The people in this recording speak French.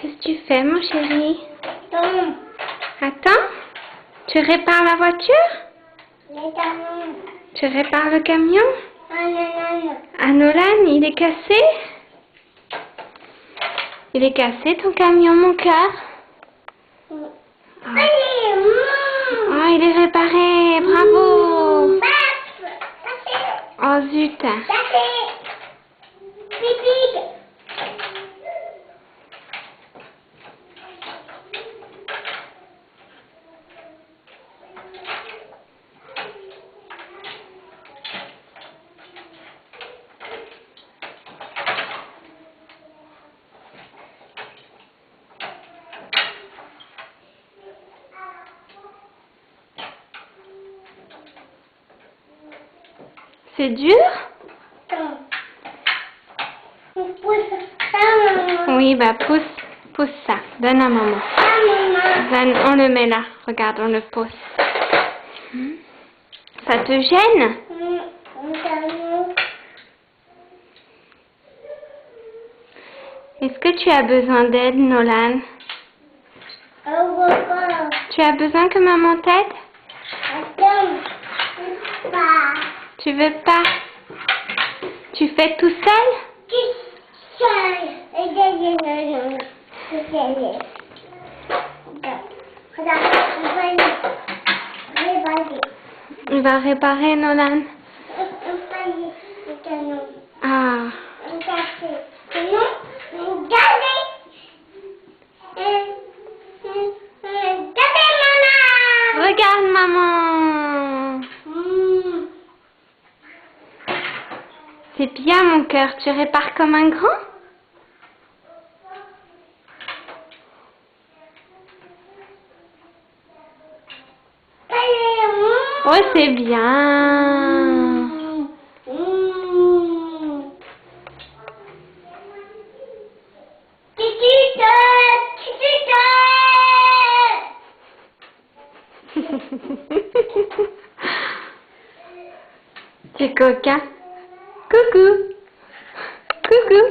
Qu'est-ce que tu fais, mon chéri? Attends. Attends. Tu répares la voiture? Le camion. Tu répares le camion? Ah, non. Ah, Nolan, il est cassé? Il est cassé, ton camion, mon cœur? Allez, Oh, il est réparé. Bravo. Paf. Oh, zut. Café. Pipi. C'est dur? Attends. On pousse ça, maman. Oui, bah pousse ça. Donne à maman. Ah, maman. Donne, on le met là. Regarde, on le pose. Ça te gêne? Le camion. Est-ce que tu as besoin d'aide, Nolan? Au revoir. Tu as besoin que maman t'aide? Attends. Pas. Tu veux pas? Tu fais tout seul? Il va réparer, Nolan. Ah. Regarde, maman. C'est bien, mon cœur. Tu répares comme un grand? Oh, c'est bien. Tu es coquin. Coucou. Coucou.